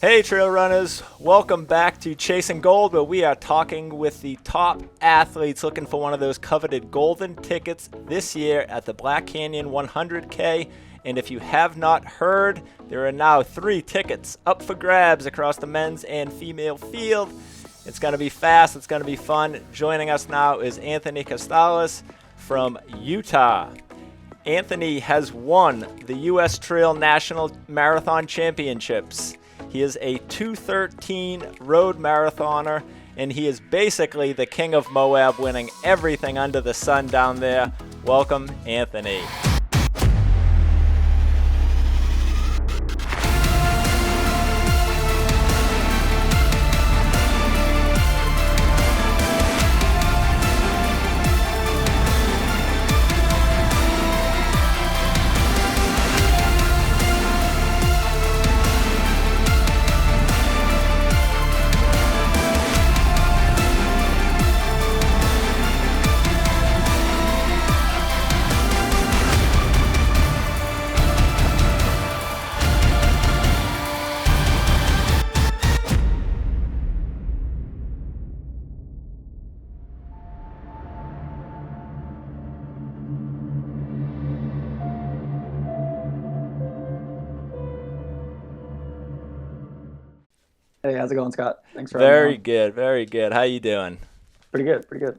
Hey, trail runners, welcome back to Chasing Gold, where we are talking with the top athletes looking for one of those coveted golden tickets this year at the Black Canyon 100K. And if you have not heard, there are now 3 tickets up for grabs across the men's and female field. It's going to be fast, it's going to be fun. Joining us now is Anthony Costales from Utah. Anthony has won the U.S. Trail National Marathon Championships. He is a 2:13 road marathoner, and he is basically the king of Moab, winning everything under the sun down there. Welcome, Anthony. Hey, how's it going, Scott? Thanks for having me Very on. good, very good. How you doing? Pretty good, pretty good.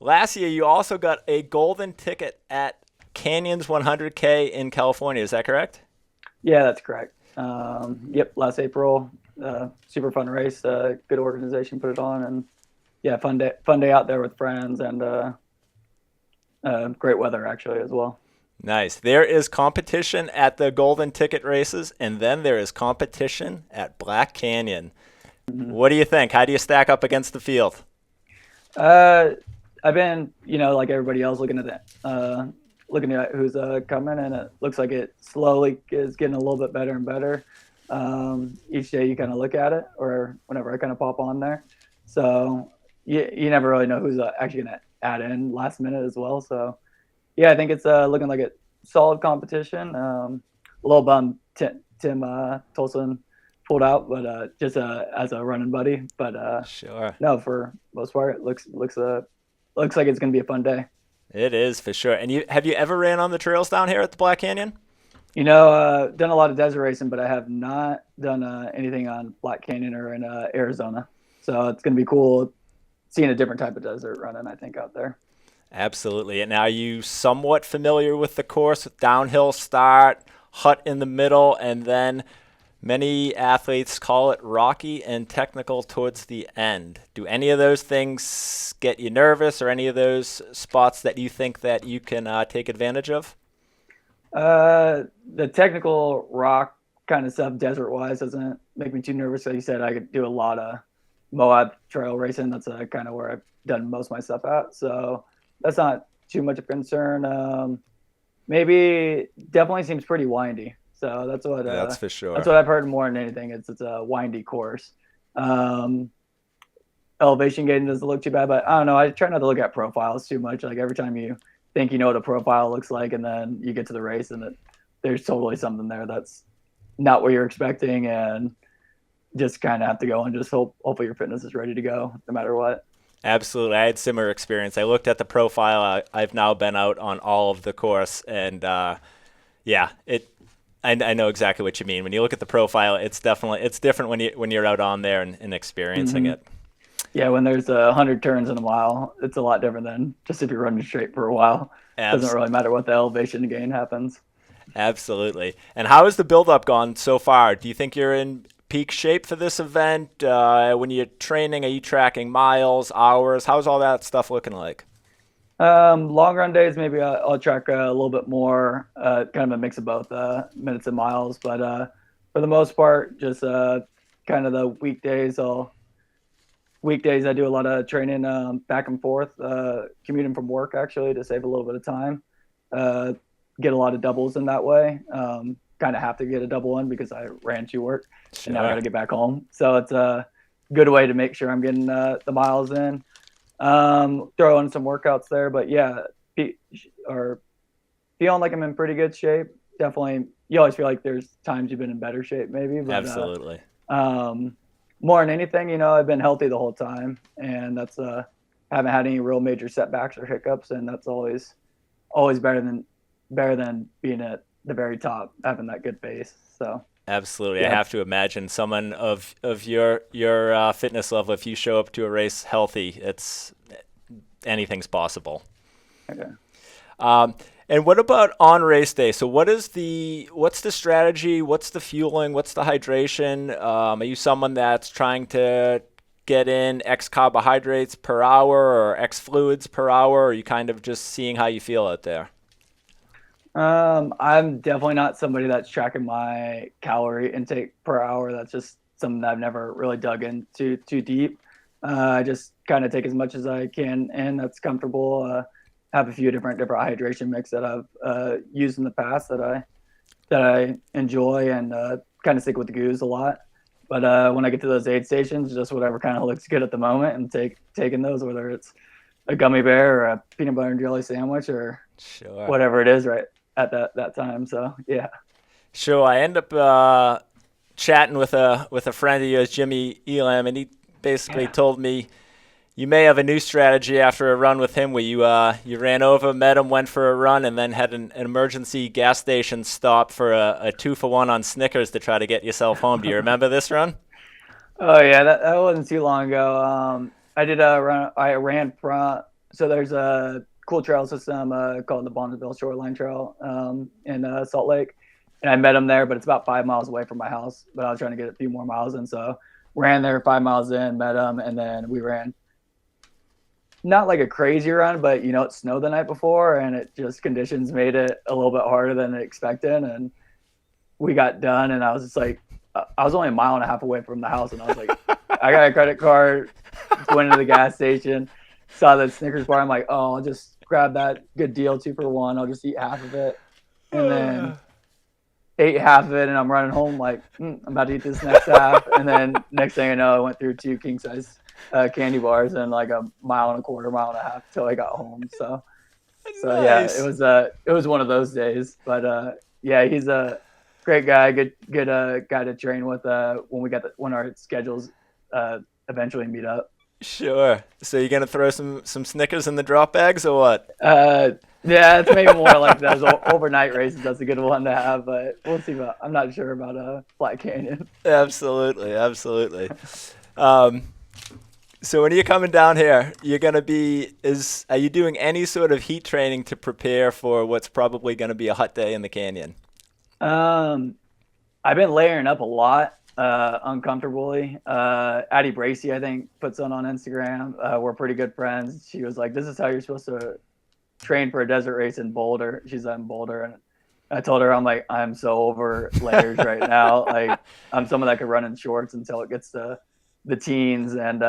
Last year, you also got a golden ticket at Canyons 100K in California. Is that correct? Yeah, that's correct. Yep, last April, super fun race. Good organization put it on, and yeah, fun day out there with friends, and great weather actually as well. Nice. There is competition at the golden ticket races, and then there is competition at Black Canyon. hmm What do you think? How do you stack up against the field? Uh, I've been, like everybody else, looking at who's coming, and it looks like it slowly is getting a little bit better and better. Each day you kind of look at it, or whenever I kind of pop on there. So you never really know who's actually going to add in last minute as well. So yeah, I think it's looking like a solid competition. A little bummed Tim Tolson pulled out, but just as a running buddy. But Sure. no, for most part, it looks like it's going to be a fun day. It is for sure. And you ever ran on the trails down here at the Black Canyon? Done a lot of desert racing, but I have not done anything on Black Canyon or in Arizona. So it's going to be cool seeing a different type of desert running, I think, out there. Absolutely. And are you somewhat familiar with the course with downhill start, hut in the middle, and then many athletes call it rocky and technical towards the end. Do any of those things get you nervous, or any of those spots that you think that you can take advantage of? The technical rock kind of stuff, desert wise, doesn't make me too nervous. Like you said, I could do a lot of Moab trail racing. That's kind of where I've done most of my stuff at. So that's not too much of a concern. Maybe definitely seems pretty windy. So That's for that's sure. what I've heard more than anything. It's a windy course. Um, Elevation gain doesn't look too bad, but I don't know. I try not to look at profiles too much. Like every time you think you know what a profile looks like, and then you get to the race, and there's totally something there that's not what you're expecting, and just kind of have to go and just hopefully your fitness is ready to go no matter what. Absolutely. I had similar experience. I looked at the profile. I've now been out on all of the course, and yeah, I know exactly what you mean. When you look at the profile, it's different when you're out on there and experiencing hmm it. Yeah, when there's 100 turns in a mile, it's a lot different than just if you're running straight for a while. Doesn't Abs- really matter what the elevation gain happens. Absolutely. And how has the build-up gone so far? Do you think you're in peak shape for this event? When you're training, are you tracking miles, hours? How's all that stuff looking like? Long run days, maybe I'll track a little bit more, kind of a mix of both minutes and miles. But for the most part, just kind of the weekdays I do a lot of training back and forth, commuting from work actually to save a little bit of time. Uh, get a lot of doubles in that way. Kind of have to get a double in because I ran to work and now I got Sure. to get back home. So it's a good way to make sure I'm getting the miles in. Throw in some workouts there, but yeah, or feeling like I'm in pretty good shape. Definitely, you always feel like there's times you've been in better shape, maybe, but Absolutely. More than anything, I've been healthy the whole time, and that's haven't had any real major setbacks or hiccups, and that's always better than being at the very top, having that good pace. So Absolutely. I yeah. have to imagine someone of your fitness level, if you show up to a race healthy, it's anything's possible. Okay. Um, and what about on race day? So what's the strategy? What's the fueling? What's the hydration? Are you someone that's trying to get in X carbohydrates per hour or X fluids per hour? Or are you kind of just seeing how you feel out there? I'm definitely not somebody that's tracking my calorie intake per hour. That's just something that I've never really dug into too deep. I just kind of take as much as I can, and that's comfortable. Have a few different hydration mix that I've used in the past that I enjoy, and kind of stick with the goos a lot. But when I get to those aid stations, just whatever kind of looks good at the moment, and taking those, whether it's a gummy bear or a peanut butter and jelly sandwich or Sure. whatever it is right at that time. So yeah. Sure. I end up chatting with a friend of yours, Jimmy Elam, and he basically Yeah. told me you may have a new strategy after a run with him where you ran over, met him, went for a run, and then had an emergency gas station stop for a 2-for-1 on Snickers to try to get yourself home. Do you remember this run? Oh yeah, that wasn't too long ago. I did a run. I ran from. So there's a cool trail system called the Bonneville Shoreline Trail in Salt Lake, and I met him there. But it's about 5 miles away from my house. But I was trying to get a few more miles in, so ran there 5 miles in, met him, and then we ran. Not like a crazy run, but it snowed the night before, and it just conditions made it a little bit harder than expected. And we got done, and I was just like, I was only a mile and a half away from the house, and I was like, I got a credit card, went into the gas station, saw the Snickers bar. I'm like, oh, I'll just grab that good deal, 2-for-1. I'll just eat half of it, and then ate half of it, and I'm running home like, I'm about to eat this next half, and then next thing I know, I went through 2 king size candy bars in like a mile and a quarter, mile and a half till I got home. So yeah, Nice. it was one of those days. But yeah, he's a great guy, good guy to train with when our schedules eventually meet up. Sure. So you're gonna throw some Snickers in the drop bags or what? Uh, yeah, it's maybe more like those overnight races. That's a good one to have, but we'll see. I'm not sure about Black Canyon. Absolutely, absolutely. Um, so when you're coming down here, you're gonna be are you doing any sort of heat training to prepare for what's probably gonna be a hot day in the canyon? Um, I've been layering up a lot, uncomfortably. Addie Bracy, I think, puts on Instagram. We're pretty good friends. She was like, "This is how you're supposed to train for a desert race in Boulder." She's in Boulder, and I told her, I'm like, I'm so over layers right now. Like, I'm someone that could run in shorts until it gets to the teens, and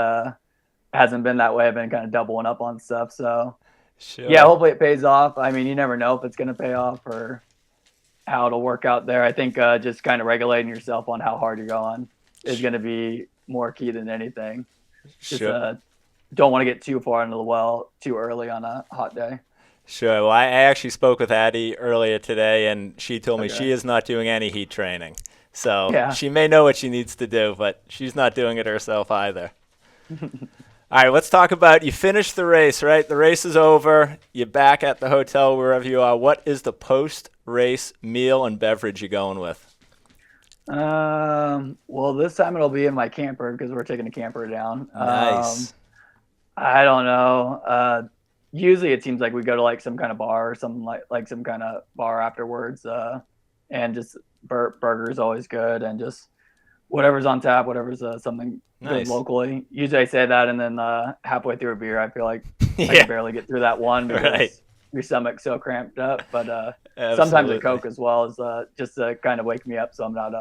hasn't been that way. I've been kind of doubling up on stuff. So yeah, Sure. hopefully it pays off. I mean, you never know if it's going to pay off or how it'll work out there. I think just kind of regulating yourself on how hard you're going is going to be more key than anything. Just Sure. don't want to get too far into the well too early on a hot day. Sure. Well, I actually spoke with Addie earlier today, and she told me Okay. she is not doing any heat training. So Yeah. she may know what she needs to do, but she's not doing it herself either. All right, let's talk about you finished the race, right? The race is over. You're back at the hotel, wherever you are. What is the post race meal and beverage you're going with? Well, this time it'll be in my camper because we're taking the camper down. Nice. I don't know. Usually it seems like we go to like some kind of bar or something like some kind of bar afterwards. And just burgers always good, and just whatever's on tap, whatever's something good Nice. locally. Usually I say that, and then halfway through a beer, I feel like I can Yeah, barely get through that one right. because your stomach's so cramped up. But sometimes a Absolutely. Coke as well is just to kind of wake me up, so I'm not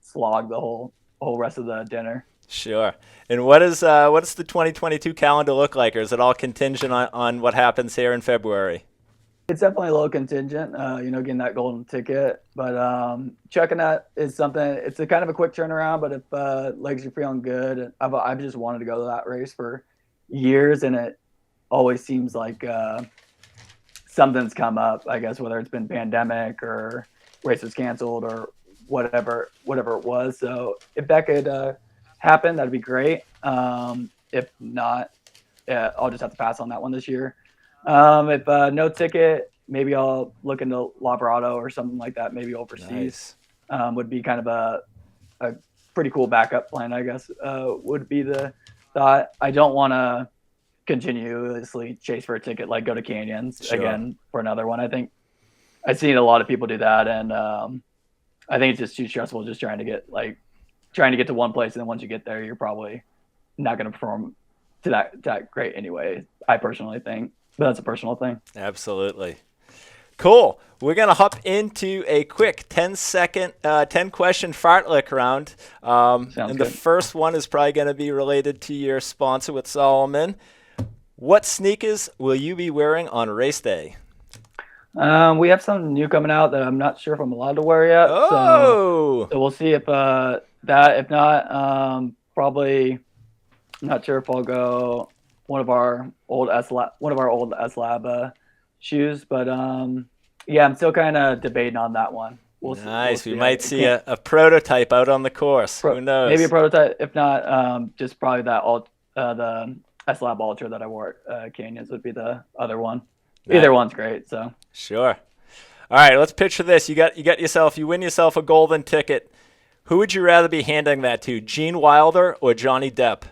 slog the whole rest of the dinner. Sure. And what's the 2022 calendar look like, or is it all contingent on what happens here in February? It's definitely a little contingent, getting that golden ticket. But checking that is something. It's a kind of a quick turnaround. But if legs are feeling good, I've just wanted to go to that race for years, and it always seems like something's come up. I guess whether it's been pandemic or race was canceled or whatever it was. So if that could happen, that'd be great. If not, yeah, I'll just have to pass on that one this year. If no ticket, maybe I'll look into Labrado or something like that. Maybe overseas. Nice. Would be kind of a pretty cool backup plan, I guess. Would be the thought. I don't want to continuously chase for a ticket, like go to Canyons again for another one. I think I've seen a lot of people do that, and I think it's just too stressful just trying to get to one place, and then once you get there, you're probably not going to perform to that great anyway. I personally think, but that's a personal thing. Absolutely. Cool. We're going to hop into a quick 10-question fartlek round. And good. The first one is probably going to be related to your sponsor with Solomon. What sneakers will you be wearing on race day? We have something new coming out that I'm not sure if I'm allowed to wear yet. Oh! So we'll see if if not, probably not sure if I'll go one of our old S-Lab shoes, but yeah, I'm still kind of debating on that one. Nice. We might see a prototype out on the course. Who knows? Maybe a prototype. If not, just probably the S-Lab Ultra that I wore at Canyons would be the other one. Nice. Either one's great. So sure. All right, let's picture this. You win yourself a golden ticket. Who would you rather be handing that to, Gene Wilder or Johnny Depp?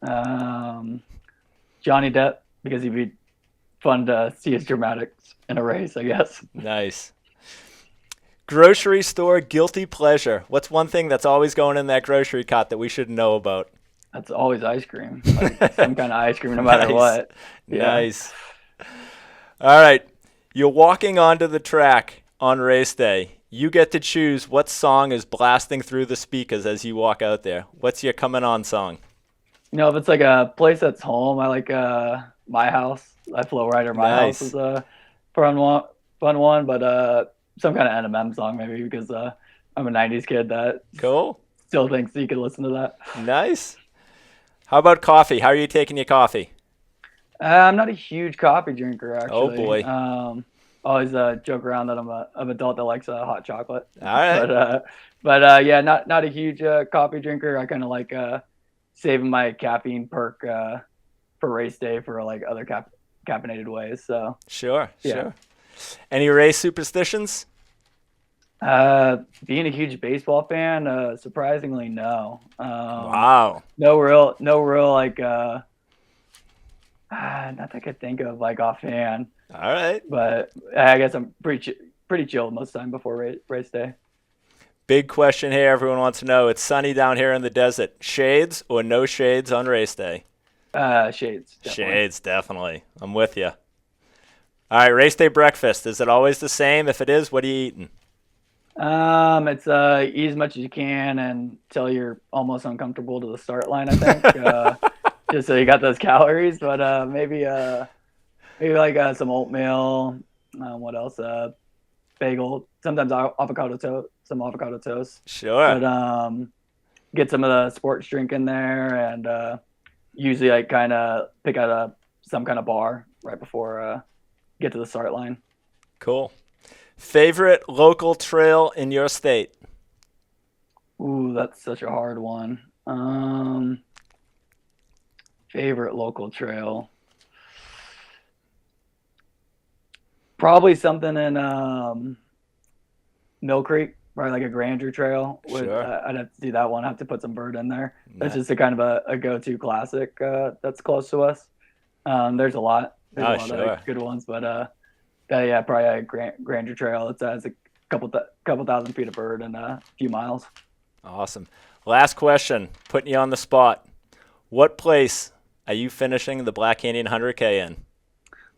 Johnny Depp, because he'd be fun to see his dramatics in a race, I guess. Nice. Grocery store guilty pleasure. What's one thing that's always going in that grocery cart that we should know about? That's always ice cream. Like some kind of ice cream, no matter what. Yeah. Nice. All right. You're walking onto the track on race day. You get to choose what song is blasting through the speakers as you walk out there. What's your coming on song? If it's like a place that's home, I like My House. Flow Rider, My House is a fun one. But some kind of NMM song maybe, because I'm a 90s kid that still thinks you can listen to that. Nice. How about coffee? How are you taking your coffee? I'm not a huge coffee drinker, actually. Oh, boy. Always joke around that I'm an adult that likes hot chocolate. All right. But yeah, not a huge coffee drinker. I kind of like saving my caffeine perk for race day for like other caffeinated ways. So sure. Any race superstitions? Being a huge baseball fan, surprisingly, no. Wow. No real like not that I could think of like offhand. All right. But I guess I'm pretty chill most of the time before race day. Big question here. Everyone wants to know. It's sunny down here in the desert. Shades or no shades on race day? Shades. Definitely. Shades, definitely. I'm with you. All right, race day breakfast. Is it always the same? If it is, what are you eating? It's eat as much as you can until you're almost uncomfortable to the start line, I think. Just so you got those calories. But maybe like some oatmeal. What else? Bagel. Sometimes some avocado toast. Sure. But get some of the sports drink in there, and usually I kind of pick out some kind of bar right before get to the start line. Cool. Favorite local trail in your state? Ooh, that's such a hard one. Favorite local trail? Probably something in Mill Creek, probably like a Grandeur Trail. Sure. I'd have to do that one. I'd have to put some bird in there. That's just a kind of a go-to classic that's close to us. There's a lot. There's a lot of good ones, but yeah, probably a Grandeur Trail. It has a couple thousand feet of bird and a few miles. Awesome. Last question, putting you on the spot. What place are you finishing the Black Canyon 100K in?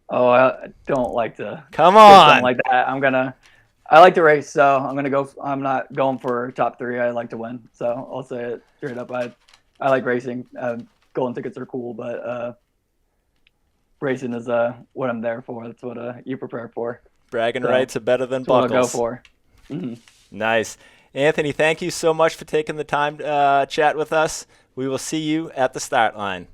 Oh, I don't like to. Come on. Like that. I like to race, so I'm not going for top 3. I like to win, so I'll say it straight up. I like racing. Golden tickets are cool, but racing is what I'm there for. That's what you prepare for. Bragging rights are better than buckles. What I'll go for. Mm-hmm. Nice. Anthony, thank you so much for taking the time to chat with us. We will see you at the start line.